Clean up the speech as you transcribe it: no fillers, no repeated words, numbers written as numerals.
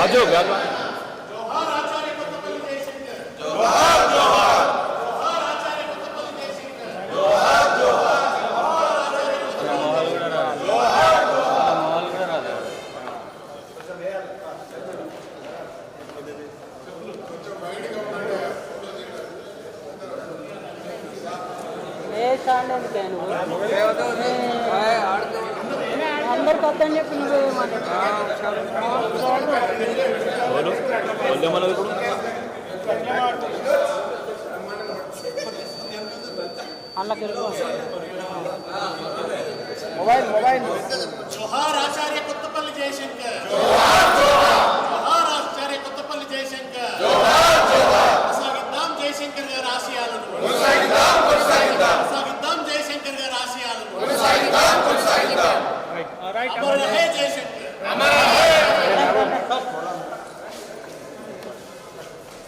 రాజు అందరు కొత్త అని చెప్పి అన్నకి మొబైల్ జోహార్ ఆచార్య కొత్తపల్లి జయశంకర్.